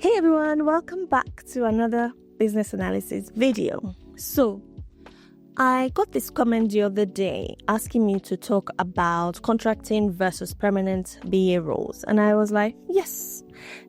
Hey everyone, welcome back to another business analysis video. So, I got this comment the other day asking me to talk about contracting versus permanent BA roles. And I was like, yes,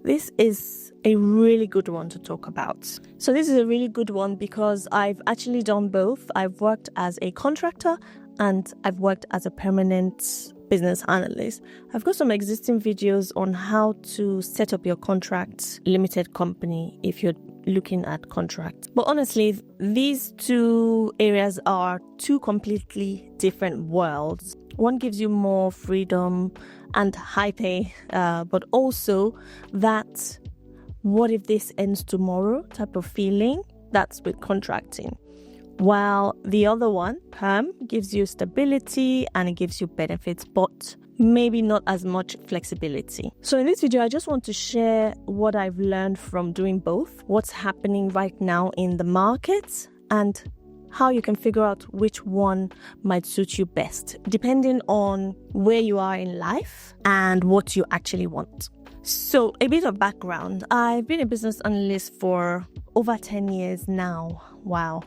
this is a really good one to talk about. So this is a really good one because I've actually done both. I've worked as a contractor and I've worked as a permanent business analyst. I've got some existing videos on how to set up your contract limited company if you're looking at contract. But honestly, these two areas are two completely different worlds. One gives you more freedom and high pay, but also that what if this ends tomorrow type of feeling. That's with contracting. While the other one, perm, gives you stability and it gives you benefits, but maybe not as much flexibility. So in this video, I just want to share what I've learned from doing both, what's happening right now in the market, and how you can figure out which one might suit you best, depending on where you are in life and what you actually want. So a bit of background. I've been a business analyst for over 10 years now. Wow.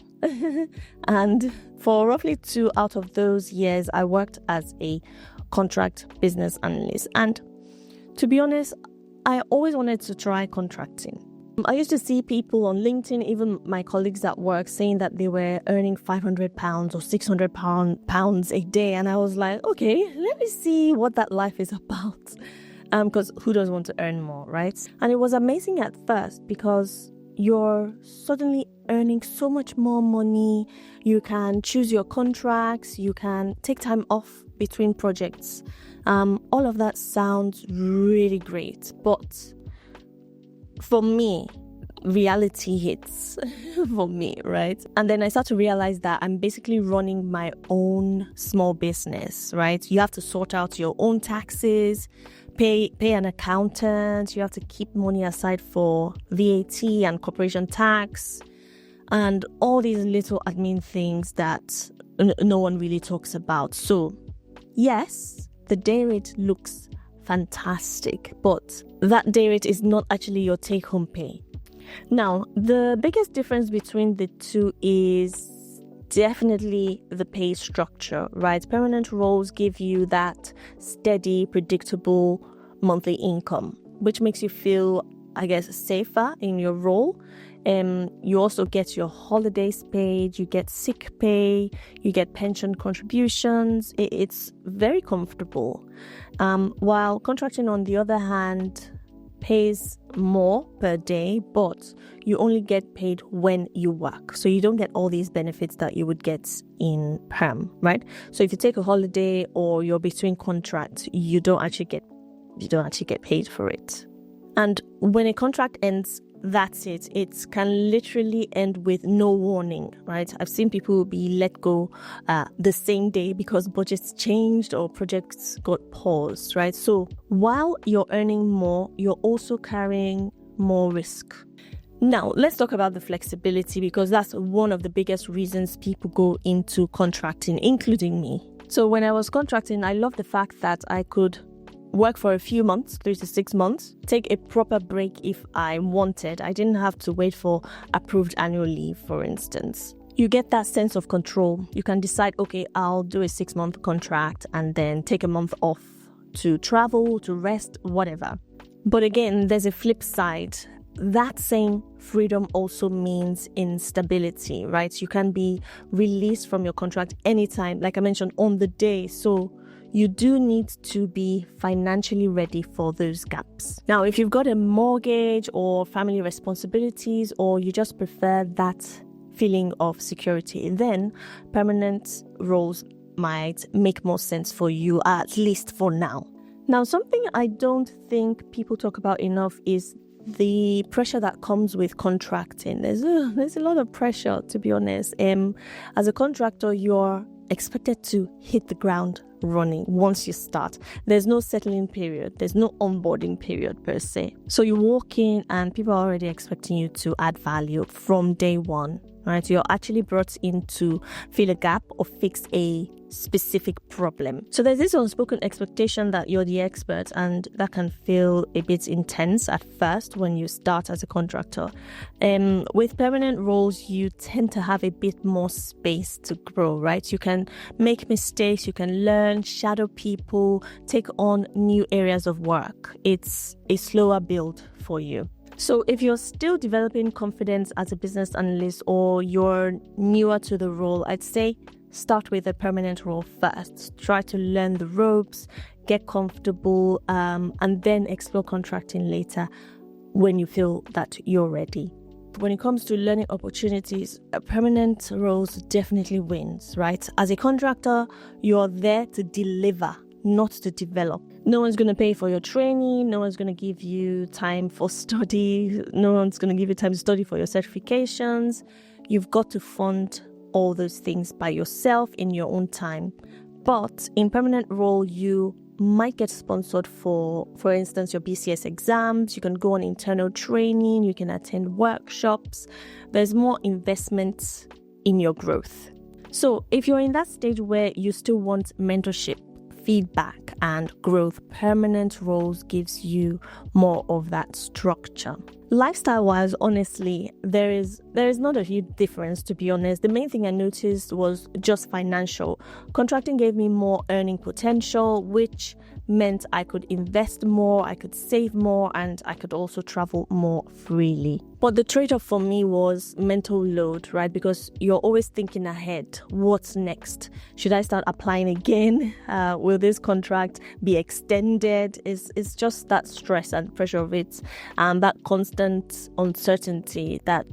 And for roughly 2 out of those years, I worked as a contract business analyst. And to be honest, I always wanted to try contracting. I used to see people on LinkedIn, even my colleagues at work, saying that they were earning £500 or £600 a day. And I was like, okay, let me see what that life is about. Because who doesn't want to earn more, right? And it was amazing at first because you're suddenly earning so much more money. You can choose your contracts. You can take time off between projects. All of that sounds really great. But for me, reality hits for me, right? And then I start to realize that I'm basically running my own small business, right? You have to sort out your own taxes, pay an accountant, you have to keep money aside for VAT and corporation tax, and all these little admin things that no one really talks about. So, yes, the day rate looks fantastic, but that day rate is not actually your take-home pay. Now, the biggest difference between the two is definitely the pay structure, right? Permanent roles give you that steady, predictable monthly income, which makes you feel, I guess, safer in your role. You also get your holidays paid, you get sick pay, you get pension contributions. It's very comfortable. While contracting, on the other hand, pays more per day, but you only get paid when you work. So you don't get all these benefits that you would get in perm, right? So if you take a holiday or you're between contracts, you don't actually get paid for it. And when a contract ends, that's it. It can literally end with no warning, right? I've seen people be let go the same day because budgets changed or projects got paused, right? So while you're earning more, you're also carrying more risk. Now, let's talk about the flexibility because that's one of the biggest reasons people go into contracting, including me. So when I was contracting, I loved the fact that I could work for a few months, 3 to 6 months, take a proper break if I wanted. I didn't have to wait for approved annual leave, for instance. You get that sense of control. You can decide, okay, I'll do a 6-month contract and then take a month off to travel, to rest, whatever. But again, there's a flip side. That same freedom also means instability, right? You can be released from your contract anytime, like I mentioned, on the day. So you do need to be financially ready for those gaps. Now, if you've got a mortgage or family responsibilities, or you just prefer that feeling of security, then permanent roles might make more sense for you, at least for now. Now, something I don't think people talk about enough is the pressure that comes with contracting. There's a lot of pressure, to be honest. As a contractor, you're expected to hit the ground running once you start. There's no settling period. There's no onboarding period per se. So you walk in and people are already expecting you to add value from day one, right? You're actually brought in to fill a gap or fix a specific problem. So there's this unspoken expectation that you're the expert, and that can feel a bit intense at first when you start as a contractor. With permanent roles, you tend to have a bit more space to grow, right? You can make mistakes, you can learn, shadow people, take on new areas of work. It's a slower build for you. So if you're still developing confidence as a business analyst or you're newer to the role, I'd say start with a permanent role first. Try to learn the ropes, get comfortable, and then explore contracting later when you feel that you're ready. When it comes to learning opportunities, a permanent roles definitely wins, right? As a contractor, you're there to deliver, not to develop. No one's going to pay for your training. No one's going to give you time for study. No one's going to give you time to study for your certifications. You've got to fund all those things by yourself in your own time. But in permanent role, you might get sponsored for instance, your BCS exams. You can go on internal training. You can attend workshops. There's more investment in your growth. So if you're in that stage where you still want mentorship, feedback and growth, permanent roles gives you more of that structure. Lifestyle wise, honestly, there is not a huge difference, to be honest. The main thing I noticed was just financial. Contracting gave me more earning potential, which meant I could invest more, I could save more, and I could also travel more freely. But the trade-off for me was mental load, right? Because you're always thinking ahead. What's next? Should I start applying again? Will this contract be extended? It's just that stress and pressure of it, and that constant uncertainty that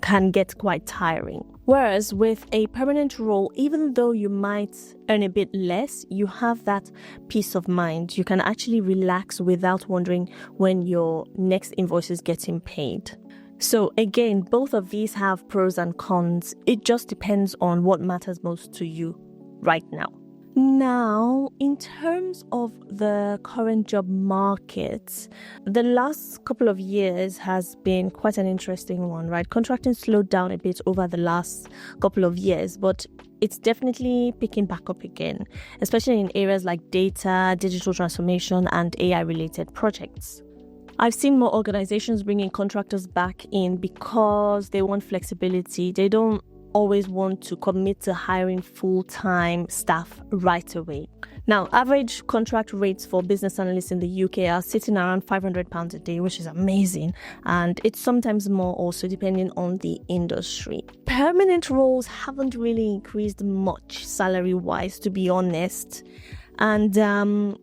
can get quite tiring. Whereas with a permanent role, even though you might earn a bit less, you have that peace of mind. You can actually relax without wondering when your next invoice is getting paid. So again, both of these have pros and cons. It just depends on what matters most to you right now. Now, in terms of the current job market, the last couple of years has been quite an interesting one, right? Contracting slowed down a bit over the last couple of years, but it's definitely picking back up again, especially in areas like data, digital transformation, and AI-related projects. I've seen more organizations bringing contractors back in because they want flexibility. They don't always want to commit to hiring full-time staff right away. Now, average contract rates for business analysts in the UK are sitting around £500 a day, which is amazing. And it's sometimes more also depending on the industry. Permanent roles haven't really increased much salary-wise, to be honest. And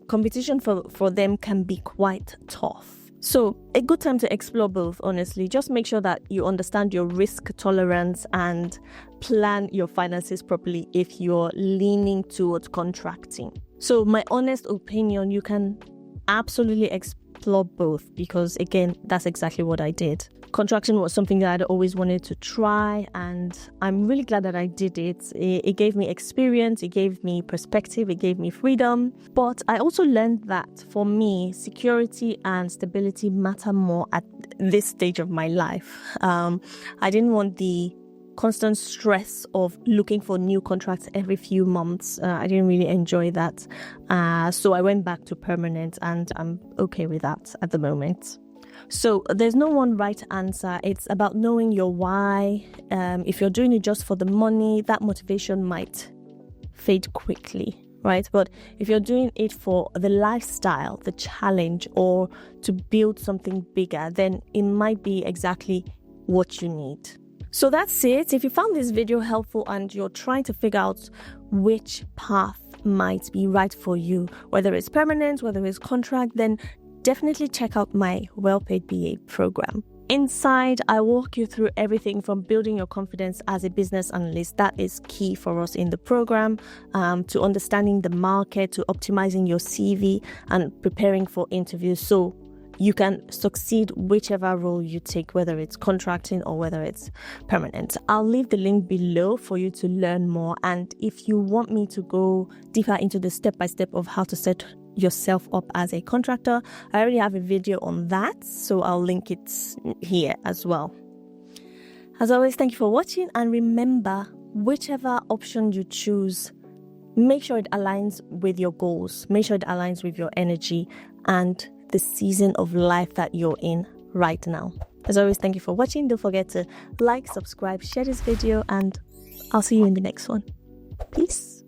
competition for them can be quite tough. So a good time to explore both, honestly. Just make sure that you understand your risk tolerance and plan your finances properly if you're leaning towards contracting. So my honest opinion, you can absolutely explore both because, again, that's exactly what I did. Contracting was something that I'd always wanted to try, and I'm really glad that I did it. It gave me experience, it gave me perspective, it gave me freedom. But I also learned that for me, security and stability matter more at this stage of my life. I didn't want the constant stress of looking for new contracts every few months. I didn't really enjoy that. So I went back to permanent, and I'm okay with that at the moment. So there's no one right answer. It's about knowing your why. If you're doing it just for the money, that motivation might fade quickly, right? But if you're doing it for the lifestyle, the challenge, or to build something bigger, then it might be exactly what you need. So that's it. If you found this video helpful and you're trying to figure out which path might be right for you, whether it's permanent, whether it's contract, then definitely check out my Well-Paid BA program. Inside, I walk you through everything from building your confidence as a business analyst. That is key for us in the program, to understanding the market, to optimizing your CV and preparing for interviews so you can succeed whichever role you take, whether it's contracting or whether it's permanent. I'll leave the link below for you to learn more. And if you want me to go deeper into the step-by-step of how to set yourself up as a contractor, I already have a video on that, so I'll link it here as well. As always, thank you for watching, and remember, whichever option you choose, make sure it aligns with your goals, make sure it aligns with your energy and the season of life that you're in right now. As always, thank you for watching. Don't forget to like, subscribe, share this video, and I'll see you in the next one. Peace.